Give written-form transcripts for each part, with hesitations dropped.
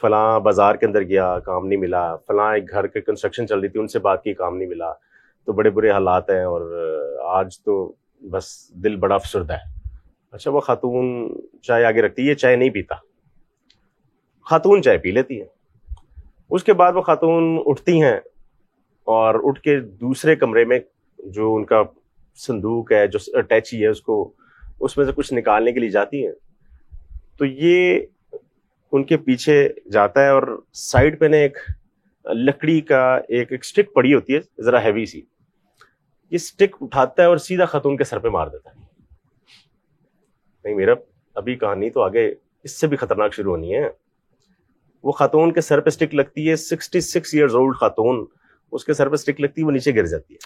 فلاں بازار کے اندر گیا کام نہیں ملا, فلاں ایک گھر کے کنسٹرکشن چل رہی تھی ان سے بات کی کام نہیں ملا, تو بڑے برے حالات ہیں اور آج تو بس دل بڑا افسردہ ہے. اچھا وہ خاتون چائے آگے رکھتی ہے, یہ چائے نہیں پیتا, خاتون چائے پی لیتی ہے. اس کے بعد وہ خاتون اٹھتی ہیں اور اٹھ کے دوسرے کمرے میں جو ان کا صندوق ہے, جو اٹیچی ہے, اس میں سے کچھ نکالنے کے لیے جاتی ہیں. تو یہ ان کے پیچھے جاتا ہے اور سائڈ پہ نے ایک لکڑی کا ایک اسٹک پڑی ہوتی ہے ذرا ہیوی سی, یہ اسٹک اٹھاتا ہے اور سیدھا خاتون کے سر پہ مار دیتا ہے. نہیں میرا ابھی کہانی تو آگے اس سے بھی خطرناک شروع ہونی ہے. وہ خاتون کے سر پہ اسٹک لگتی ہے, 66 ایئرز اولڈ خاتون, اس کے سر پہ اسٹک لگتی ہے, وہ نیچے گر جاتی ہے.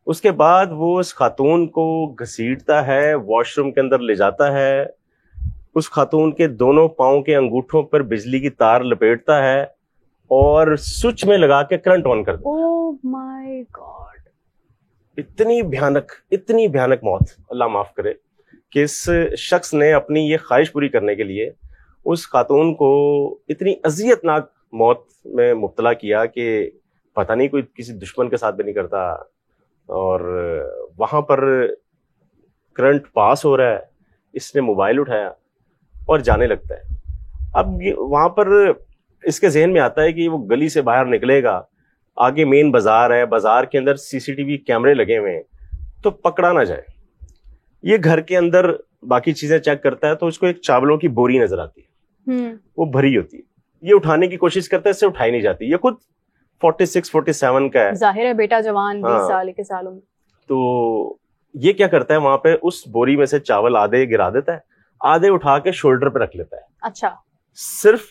اس کے بعد وہ اس خاتون کو گھسیٹتا ہے, واش روم کے اندر لے جاتا ہے, اس خاتون کے دونوں پاؤں کے انگوٹھوں پر بجلی کی تار لپیٹتا ہے اور سوئچ میں لگا کے کرنٹ آن کر دیتا ہے. اوہ مائی گاڈ, اتنی بھیانک موت, اللہ معاف کرے, کہ اس شخص نے اپنی یہ خواہش پوری کرنے کے لیے اس خاتون کو اتنی اذیت ناک موت میں مبتلا کیا کہ پتہ نہیں کوئی کسی دشمن کے ساتھ بھی نہیں کرتا. اور وہاں پر کرنٹ پاس ہو رہا ہے, اس نے موبائل اٹھایا اور جانے لگتا ہے. اب وہاں پر اس کے ذہن میں آتا ہے کہ وہ گلی سے باہر نکلے گا, آگے مین بازار ہے, بازار کے اندر CCTV کیمرے لگے ہوئے ہیں, تو پکڑا نہ جائے. یہ گھر کے اندر باقی چیزیں چیک کرتا ہے تو اس کو ایک چاولوں کی بوری نظر آتی ہے, وہ بھری ہوتی ہے. یہ اٹھانے کی کوشش کرتا ہے, اس سے اٹھائی نہیں جاتی. یہ خود 46-47 کا ہے, ظاہر ہے بیٹا جوان 20 سال کے سالوں میں. تو یہ کیا کرتا ہے, وہاں پہ اس بوری میں سے چاول آدھے گرا دیتا ہے, آدھے اٹھا کے شولڈر پہ رکھ لیتا ہے. اچھا, صرف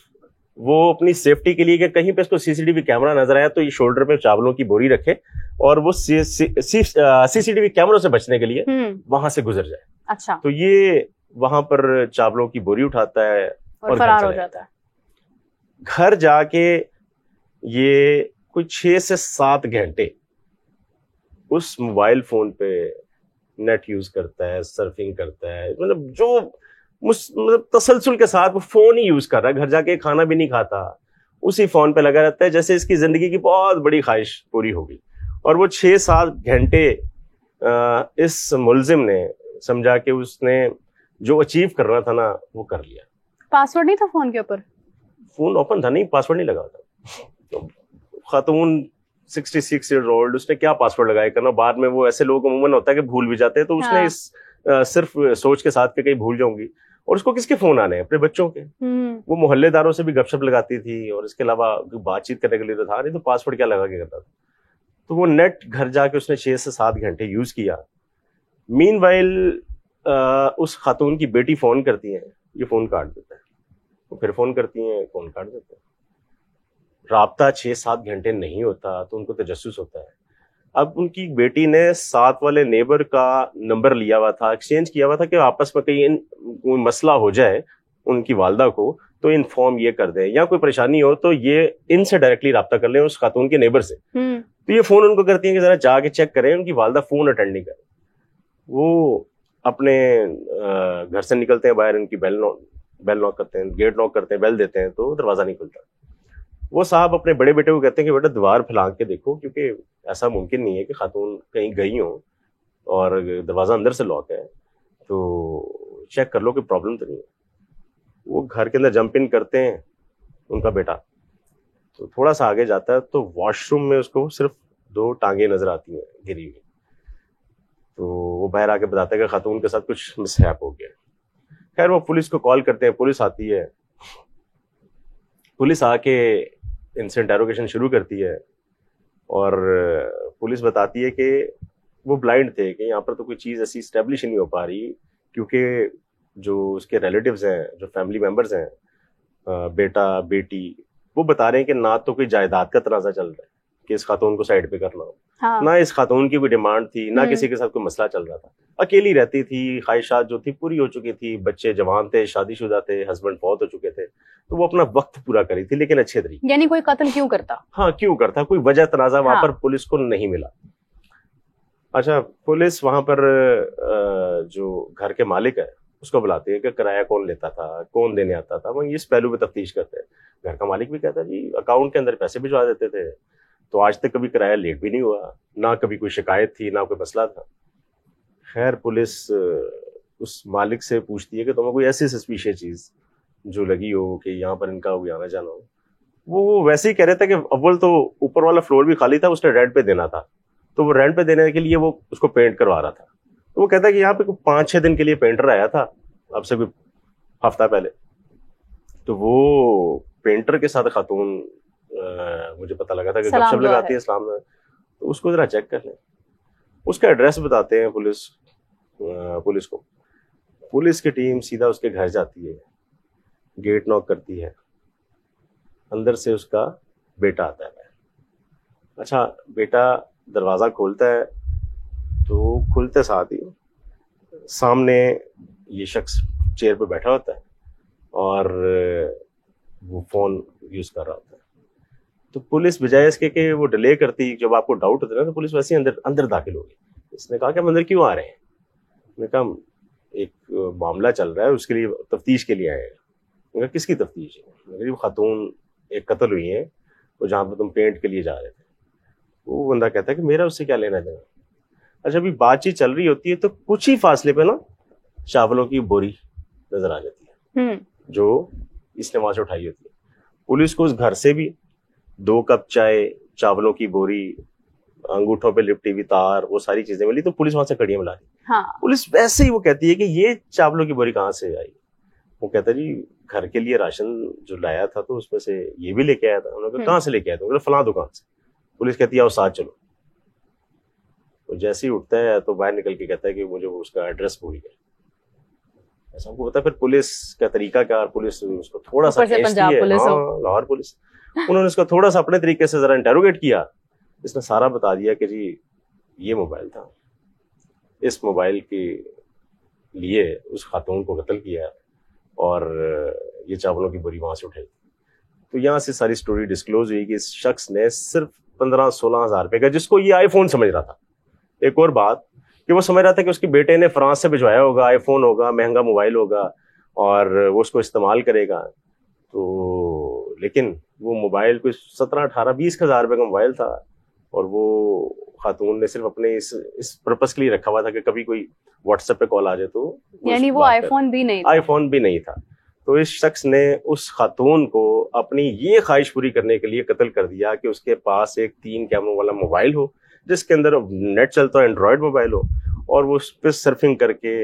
وہ اپنی سیفٹی کے لیے کہ کہیں پہ اس کو CCTV کیمرہ نظر آیا تو یہ شولڈر پہ چاولوں کی بوری رکھے اور وہ CCTV کیمروں سے بچنے کے لیے وہاں سے گزر جائے. اچھا, تو یہ وہاں پر چاولوں کی بوری اٹھاتا ہے اور فرار ہو جاتا ہے. گھر جا کے یہ کوئی 6 سے 7 گھنٹے اس موبائل فون پہ نیٹ یوز کرتا ہے, سرفنگ کرتا ہے, مطلب تسلسل کے ساتھ وہ فون ہی یوز کر رہا ہے. گھر جا کے کھانا بھی نہیں کھاتا, اسی فون پہ لگا رہتا ہے جیسے اس کی زندگی کی بہت بڑی خواہش پوری ہوگی. اور وہ 6-7 گھنٹے اس ملزم نے سمجھا کہ اس نے جو اچیو کرنا تھا نا وہ کر لیا. پاسورڈ نہیں تھا فون کے اوپر؟ فون اوپن تھا, نہیں پاسورڈ نہیں لگا تھا. خاتون 66 ایئرز اولڈ, اس نے کیا پاسورڈ لگایا کرنا. بعد میں وہ ایسے لوگ عموماً ہوتا ہے کہ بھول بھی جاتے ہیں, تو اس نے صرف سوچ کے ساتھ کہ کہیں بھول جاؤں گی. اور اس کو کس کے فون آنے ہیں, اپنے بچوں کے. وہ محلے داروں سے بھی گپ شپ لگاتی تھی اور اس کے علاوہ بات چیت کرنے کے لیے تو تھا نہیں, تو پاسورڈ کیا لگا کے کرتا تھا. تو وہ نیٹ گھر جا کے اس نے 6 سے 7 گھنٹے یوز کیا. مین وائل اس خاتون کی بیٹی فون کرتی ہیں, یہ فون کاٹ دیتا ہے. وہ پھر فون کرتی ہیں, فون کاٹ دیتا ہے. رابطہ 6-7 گھنٹے نہیں ہوتا تو ان کو تجسس ہوتا ہے. اب ان کی بیٹی نے ساتھ والے نیبر کا نمبر لیا ہوا تھا, ایکسچینج کیا ہوا تھا کہ آپس میں کہیں کوئی مسئلہ ہو جائے ان کی والدہ کو تو انفارم یہ کر دیں, یا کوئی پریشانی ہو تو یہ ان سے ڈائریکٹلی رابطہ کر لیں اس خاتون کے نیبر سے. تو یہ فون ان کو کرتی ہیں کہ ذرا جا کے چیک کریں, ان کی والدہ فون اٹینڈ نہیں کریں. وہ اپنے گھر سے نکلتے ہیں باہر, ان کی بیل ناک کرتے ہیں, گیٹ ناک کرتے ہیں, بیل دیتے ہیں تو دروازہ نہیں کھلتا. وہ صاحب اپنے بڑے بیٹے کو کہتے ہیں کہ بیٹا دیوار پھلانگ کے دیکھو, کیونکہ ایسا ممکن نہیں ہے کہ خاتون کہیں گئی ہوں اور دروازہ اندر سے لاک ہے, تو چیک کر لو کہ پرابلم تو نہیں ہے. وہ گھر کے اندر جمپ ان کرتے ہیں ان کا بیٹا, تو تھوڑا سا آگے جاتا ہے تو واش روم میں اس کو صرف 2 ٹانگیں نظر آتی ہیں گری ہوئی. تو وہ باہر آ کے بتاتا ہے کہ خاتون کے ساتھ کچھ مسہیپ ہو گیا. خیر وہ پولیس کو کال کرتے ہیں, پولیس آتی ہے. پولیس آ کے ان سے انٹیروگیشن شروع کرتی ہے اور پولیس بتاتی ہے کہ وہ بلائنڈ تھے کہ یہاں پر تو کوئی چیز ایسی اسٹیبلش نہیں ہو پا رہی, کیونکہ جو اس کے ریلیٹیوز ہیں, جو فیملی ممبرز ہیں, بیٹا بیٹی, وہ بتا رہے ہیں کہ نہ تو کوئی جائیداد کا تنازع چل رہا ہے کہ اس خاتون کو سائڈ پہ کرنا ہو, نہ اس خاتون کی کوئی ڈیمانڈ تھی, نہ کسی کے ساتھ کوئی مسئلہ چل رہا تھا. اکیلی رہتی تھی, خواہشات جو تھی پوری ہو چکی تھی, بچے جوان تھے, شادی شدہ تھے, ہسبینڈ فوت ہو چکے تھے, تو وہ اپنا وقت پورا کری تھی لیکن اچھے طریقے. یعنی کوئی قتل کیوں کرتا؟ ہاں کیوں کرتا, کوئی وجہ تنازع وہاں پر پولیس کو نہیں ملا. اچھا پولیس وہاں پر جو گھر کے مالک ہے اس کو بلاتے ہیں کہ کرایہ کون لیتا تھا, کون دینے آتا تھا, وہ اس پہلو پہ تفتیش کرتے ہیں. گھر کا مالک بھی کہتا ہے جی اکاؤنٹ کے اندر پیسے بھجوا دیتے تھے, تو آج تک کبھی کرایہ لیٹ بھی نہیں ہوا, نہ کبھی کوئی شکایت تھی, نہ کوئی مسئلہ تھا. خیر پولیس اس مالک سے پوچھتی ہے کہ تمہیں کوئی ایسی سسپیشیس چیز جو لگی ہو کہ یہاں پر ان کا کوئی آنا جانا ہو. وہ ویسے ہی کہہ رہے تھے کہ اول تو اوپر والا فلور بھی خالی تھا, اس نے رینٹ پہ دینا تھا, تو وہ رینٹ پہ دینے کے لیے وہ اس کو پینٹ کروا رہا تھا. تو وہ کہتا ہے کہ یہاں پہ 5-6 دن کے لیے پینٹر آیا تھا, اب سے کوئی ہفتہ پہلے. تو وہ پینٹر کے ساتھ خاتون مجھے پتہ لگا تھا کہ گپ شپ لگاتی ہے اسلام میں, تو اس کو ذرا چیک کر لیں. اس کا ایڈریس بتاتے ہیں پولیس کو. پولیس کی ٹیم سیدھا اس کے گھر جاتی ہے, گیٹ ناک کرتی ہے, اندر سے اس کا بیٹا آتا ہے. اچھا بیٹا دروازہ کھولتا ہے تو کھلتے ساتھ ہی سامنے یہ شخص چیئر پہ بیٹھا ہوتا ہے اور وہ فون یوز کر رہا ہوتا ہے. تو پولیس بجائے اس کے کہ وہ ڈیلے کرتی, جب آپ کو ڈاؤٹ ہوتا ہے نا, تو پولیس ویسے ہی اندر داخل ہوگی. اس نے کہا کہ ہم اندر کیوں آ رہے ہیں؟ میں نے کہا ایک معاملہ چل رہا ہے, اس کے لیے تفتیش کے لیے آئے ہیں. میں نے کہا کس کی تفتیش ہے؟ میں نے کہا وہ خاتون ایک قتل ہوئی ہیں, وہ جہاں پہ تم پینٹ کے لیے جا رہے تھے. وہ بندہ کہتا ہے کہ میرا اس سے کیا لینا دینا. اچھا ابھی بات چیت چل رہی ہوتی ہے تو کچھ ہی فاصلے پہ نا چاولوں کی بوری نظر آ جاتی ہے جو اس نے وہاں سے اٹھائی ہوتی ہے. پولیس کو اس گھر سے بھی 2 کپ چائے, چاولوں کی بوری, انگوٹھوں پہ لپٹی ہوئی تار, وہ ساری چیزیں ملی. تو پولیس وہاں سے کڑیاں ملا دی. پولیس ویسے ہی وہ کہتی ہے کہ یہ چاولوں کی بوری کہاں سے آئی؟ وہ کہتا ہے جی گھر کے لیے راشن جو لایا تھا تو اس میں سے یہ بھی لے کے آیا تھا. انہوں نے کہا کہاں سے لے کے آیا تھا؟ فلاں دکان سے. پولیس کہتی ہے آؤ ساتھ چلو. تو جیسے ہی اٹھتا ہے تو باہر نکل کے کہتا ہے کہ مجھے اس کا ایڈریس بھول گیا. ایسا ہم کو پتا ہے. پھر پولیس کا طریقہ کیا, پولیس اس کو تھوڑا سا لاہور پولیس, انہوں نے اس کو تھوڑا سا اپنے طریقے سے ذرا انٹروگیٹ کیا. اس نے سارا بتا دیا کہ جی یہ موبائل تھا, اس موبائل کے لیے اس خاتون کو قتل کیا اور یہ چاولوں کی بوری وہاں سے اٹھائی. تو یہاں سے ساری سٹوری ڈسکلوز ہوئی کہ اس شخص نے صرف 15-16 ہزار روپے کا, جس کو یہ آئی فون سمجھ رہا تھا. ایک اور بات کہ وہ سمجھ رہا تھا کہ اس کے بیٹے نے فرانس سے بھجوایا ہوگا, آئی فون ہوگا, مہنگا موبائل ہوگا اور وہ اس کو استعمال کرے گا. تو لیکن وہ موبائل کوئی 17-18-20 ہزار روپے کا موبائل تھا, اور وہ خاتون نے صرف اپنے اس پرپس کے لیے رکھا ہوا تھا کہ کبھی کوئی واٹس ایپ پہ کال آ جائے تو, یعنی وہ آئی فون بھی نہیں تھا. تو اس شخص نے اس خاتون کو اپنی یہ خواہش پوری کرنے کے لیے قتل کر دیا کہ اس کے پاس ایک 3 کیمروں والا موبائل ہو جس کے اندر نیٹ چلتا ہو, اینڈرائڈ موبائل ہو, اور وہ اس پہ سرفنگ کر کے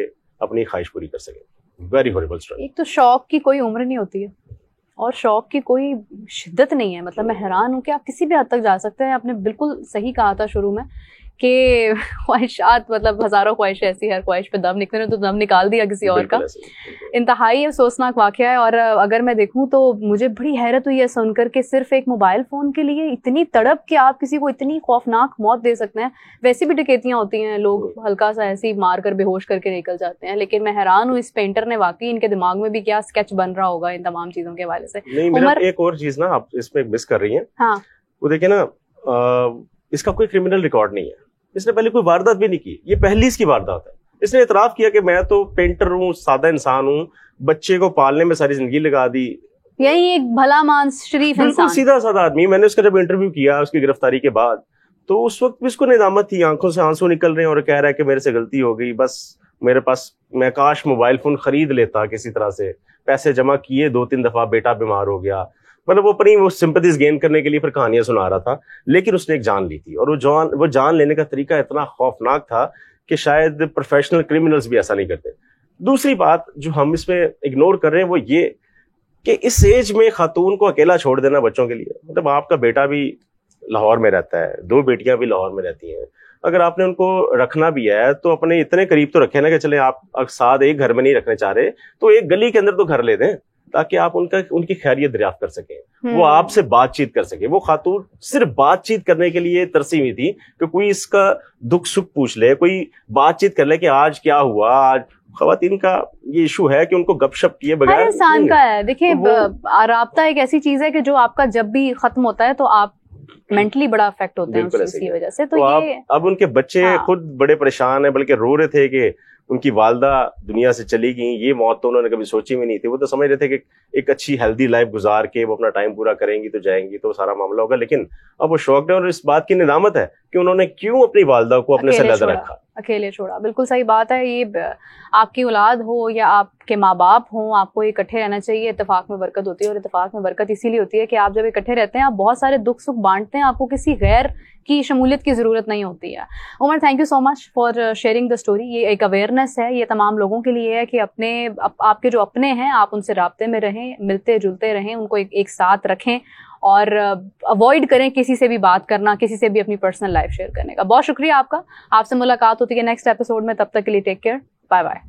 اپنی خواہش پوری کر سکے. Very horrible story. ایک تو شوق کی کوئی عمر نہیں ہوتی ہے اور شوق کی کوئی شدت نہیں ہے. مطلب میں حیران ہوں کہ آپ کسی بھی حد تک جا سکتے ہیں. آپ نے بالکل صحیح کہا تھا شروع میں کہ خواہشات, مطلب ہزاروں خواہشیں ایسی, ہر خواہش پہ دم نکلے تو دم نکال دیا کسی اور کا. انتہائی افسوسناک واقعہ ہے. اور اگر میں دیکھوں تو مجھے بڑی حیرت ہوئی ہے سن کر کہ صرف ایک موبائل فون کے لیے اتنی تڑپ کہ آپ کسی کو اتنی خوفناک موت دے سکتے ہیں. ویسی بھی ڈکیتیاں ہوتی ہیں, لوگ ہلکا سا ایسی مار کر بے ہوش کر کے نکل جاتے ہیں. لیکن میں حیران ہوں اس پینٹر نے واقعی ان کے دماغ میں بھی کیا اسکیچ بن رہا ہوگا ان تمام چیزوں کے حوالے سے. ایک اور چیز نا آپ اس میں مس کر رہی ہیں. ہاں وہ دیکھیں نا, اس کا کوئی کرمنل ریکارڈ نہیں ہے. اس نے پہلے کوئی واردات بھی نہیں کی, یہ پہلی اس کی واردات ہے. اس نے اعتراف کیا کہ میں تو پینٹر ہوں, سادہ انسان ہوں, بچے کو پالنے میں ساری زندگی لگا دی. یہی ایک بھلا مانس شریف انسان, بالکل سیدھا سادہ آدمی. میں نے اس کا جب انٹرویو کیا اس کی گرفتاری کے بعد, تو اس وقت بھی اس کو ندامت تھی, آنکھوں سے آنسو نکل رہے ہیں, اور کہہ رہا ہے کہ میرے سے غلطی ہو گئی, بس میرے پاس, میں کاش موبائل فون خرید لیتا کسی طرح سے, پیسے جمع کیے 2-3 دفعہ, بیٹا بیمار ہو گیا. مطلب وہ اپنی وہ سمپتھیز گین کرنے کے لیے پھر کہانیاں سنا رہا تھا. لیکن اس نے ایک جان لی تھی, اور وہ جان لینے کا طریقہ اتنا خوفناک تھا کہ شاید پروفیشنل کرمنلز بھی ایسا نہیں کرتے. دوسری بات جو ہم اس میں اگنور کر رہے ہیں وہ یہ کہ اس ایج میں خاتون کو اکیلا چھوڑ دینا بچوں کے لیے, مطلب آپ کا بیٹا بھی لاہور میں رہتا ہے, 2 بیٹیاں بھی لاہور میں رہتی ہیں, اگر آپ نے ان کو رکھنا بھی ہے تو اپنے اتنے قریب تو رکھیں نا کہ چلیں آپ ساتھ ایک گھر میں نہیں رکھنے چاہ رہے تو ایک گلی کے اندر تو گھر لے دیں تاکہ آپ ان کی خیریت دریافت کر سکیں, وہ آپ سے بات چیت کر سکیں. وہ خاتون صرف بات چیت کرنے کے لیے ترسی ہوئی تھی کہ کوئی اس کا دکھ سکھ پوچھ لے, کوئی بات چیت کر لے کہ آج کیا ہوا. آج خواتین کا یہ ایشو ہے کہ ان کو گپ شپ کیے بغیر, ہر انسان کا ہے. دیکھیں رابطہ ایک ایسی چیز ہے کہ جو آپ کا جب بھی ختم ہوتا ہے تو آپ مینٹلی بڑا افیکٹ ہوتے ہیں اس کی وجہ سے. تو یہ اب ان کے بچے خود بڑے پریشان ہیں, بلکہ رو رہے تھے کہ ان کی والدہ دنیا سے چلی گئیں, یہ موت تو انہوں نے کبھی سوچی بھی نہیں تھی. وہ تو سمجھ رہے تھے کہ ایک اچھی ہیلدی لائف گزار کے وہ اپنا ٹائم پورا کریں گی تو جائیں گی تو سارا معاملہ ہوگا. لیکن اب وہ شوقڈ ہے اور اس بات کی ندامت ہے کہ انہوں نے کیوں اپنی والدہ کو اپنے سے علیحدہ رکھا, اکیلے چھوڑا. بالکل صحیح بات ہے. یہ آپ کی اولاد ہو یا آپ کے ماں باپ ہوں, آپ کو اکٹھے رہنا چاہیے. اتفاق میں برکت ہوتی ہے, اور اتفاق میں برکت اسی لیے ہوتی ہے کہ آپ جب اکٹھے رہتے ہیں آپ بہت سارے دکھ سکھ بانٹتے ہیں, آپ کو کسی غیر کی شمولیت کی ضرورت نہیں ہوتی ہے. Umar, thank you so much for sharing the story. یہ ایک اویئرنیس ہے, یہ تمام لوگوں کے لیے ہے کہ اپنے آپ کے جو اپنے ہیں آپ ان سے رابطے میں رہیں, ملتے جلتے رہیں, ان کو ایک ساتھ رکھیں اور اوائڈ کریں کسی سے بھی بات کرنا, کسی سے بھی اپنی پرسنل لائف شیئر کرنے کا. بہت شکریہ آپ کا. آپ سے ملاقات ہوتی ہے نیکسٹ ایپیسوڈ میں. تب تک کے لیے ٹیک کیئر. Bye bye.